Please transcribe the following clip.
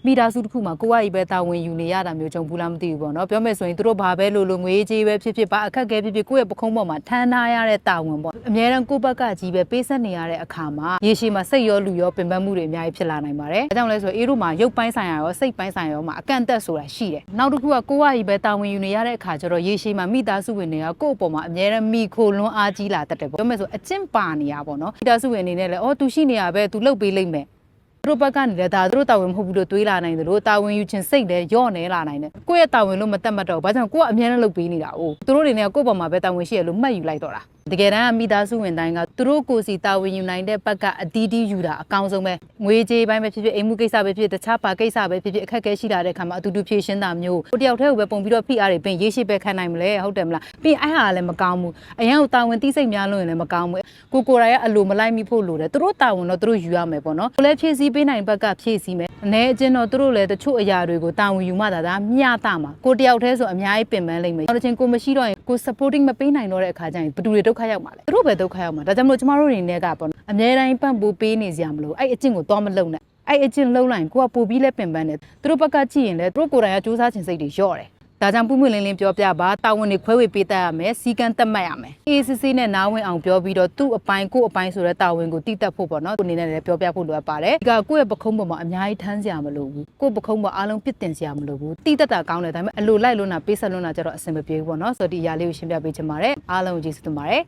မိသားစုတစ်ခုမှာကိုကကြီးပဲတာဝန်ယူနေရတာမျိုးကြုံဘူးလားမသိဘူးပေါ့နော်ပြောမယ်ဆိုရင်သူတို့ဘာပဲလို့ငွေကြေးပဲဖြစ်ပါအခက်အခဲဖြစ်ကိုယ့်ရဲ့ပခုံးပေါ်မှာထမ်းထားရတဲ့တာဝန်ပေါ့အများတန်းကိုယ့်ဘက်ကကြီးပဲပေးဆက်နေရတဲ့အခါမှာရေရှည်မှာစိတ်ရောလူရောပင်ပန်းမှုတွေအများကြီးဖြစ်လာနိုင်ပါတယ်ဒါကြောင့်လဲဆိုအေးတို့မှာရုပ်ပိုင်းဆိုင်ရာရောစိတ်ပိုင်းဆိုင်ရာရောမှာအကန့်အသတ်ဆိုတာရှိတယ်နောက်တစ်ခုကကိုကကြီးပဲတာဝန်ယူနေရတဲ့အခါကျတော့ရေရှည်မှာမိသားစုဝင်တွေကကိုယ့်အပေါ်မှာအများတန်းမိခိုလွန်းအားကြီးလာတတ်တယ်ပေါ့ပြောမယ်ဆိုအကျင့်ပါနေရပေါ့နော်မိသားစုဝင်အနေနဲ့လည်းသူရှိနေရပဲသူလှုပ်ပေးလိမ့်မယ်သူတို့ဘက်ကနေလည်းဒါသူတို့တာဝန်မဟုတ်ဘူးလို့တွေးလာနိုင်တယ်လို့တာဝန်ယူခြင်းစိတ်လည်းညော့နေလာနိုင်တယ်ကိုယ့်ရဲ့တာဝန်လို့မတတ်မှတ်တော့ဘာကြောင့်ကိုကအမြဲတမ်းလုပ်ပေးနေတာ哦သူတို့တွေနဲ့ကိုယ့်ဘက်မှာပဲတာဝန်ရှိရလို့မှတ်ယူလိုက်တော့တာတကယ်တမ်းမိသားစုဝင်တိုင်းကသူတို့ကိုယ်စီတာဝန်ယူနိုင်တဲ့ဘက်ကအတီးတီးယူတာအကောင်းဆုံးပဲငွေကြေးပိုင်းပဲဖြစ်ဖြစ်အိမ်မှုကိစ္စပဲဖြစ်တခြားပါကိစ္စပဲဖြစ်ဖြစ်အခက်အခဲရှိလာတဲ့အခါမှာအတူတူဖြေရှင်းတာမျိုးကိုတယောက်တည်းကိုပဲပုံပြီးတော့ဖိအားတွေပင်ရေးရှိပဲခံနိုင်မလဲဟုတ်တယ်မလားပြီးအဲ့ဟာလည်းမကောင်းဘူးအရင်ကတာဝန်တိစိတ်များလို့ရင်လည်းမကောင်းဘူးကိုယ်တိုင်ကအလိုမလိုက်မိဖို့လိုတယ်သူတို့တာဝန်တော့သူတို့ယူရမယ်ပေါ့နော်ကိုလည်းဖြည့်ဆည်းပေးနိုင်ဘက်ကဖြည့်ဆည်းမယ်အနေအချင်းတော့သူတို့လည်းတချို့အရာတွေကိုတာဝန်ယူမှသာမျှတမှာကိုတယောက်တည်းဆိုအများကြီးပင်ပန်းလိမ့်မယ်နောက်တစ်ချိန်ကိုမရှိတော့ရင်ကို supporting မပေးနိုင်တော့တဲ့အခါကျရင်ဘယ်သူတွေဒုက္ခရောက်မှာလဲသူတို့ပဲဒုက္ခရောက်မှာဒါကြောင့်မလို့ကျမတို့တွေနဲ့ကပေါ့နော်အများတိုင်းပံ့ပိုးပေးနေစရာမလိုအဲ့အကျင့်ကိုတော့မလုံနဲ့အဲ့အကျင့်လုံလိုက်ကိုကပို့ပြီးလဲပင်ပန်းတယ်သူတို့ဘက်ကကြည့်ရင်လဲသူတို့ကိုယ်တိုင်ကစူးစမ်းခြင်းစိတ်တွေလျော့တယ်ဒါကြောင့်ပွင့်ပွင့်လင်းလင်းပြောပြပါတာဝန်တွေခွဲဝေပေးတတ်ရမယ်စီကံတက်မှတ်ရမယ်အေးစစ်စစ်နဲ့နားဝင်အောင်ပြောပြီးတော့သူ့အပိုင်းကို့အပိုင်းဆိုတဲ့တာဝန်ကိုတိတက်ဖို့ပေါ့နော်ကိုအနေနဲ့လည်းပြောပြဖို့လိုအပ်ပါတယ်ဒီကကိုယ့်ရဲ့ပခုံးပေါ်မှာအများကြီးထမ်းစရာမလိုဘူးကိုယ့်ပခုံးပေါ်အားလုံးပြစ်တင်စရာမလိုဘူးတိတက်တာကောင်းတယ်ဒါပေမဲ့အလိုလိုက်လွန်းတာပေးဆက်လွန်းတာကြတော့အဆင်မပြေဘူးပေါ့နော်ဆိုတော့ဒီအရာလေးကိုရှင်းပြပေးချင်ပါတယ်အားလုံးကိုကျေးဇူးတင်ပါတယ်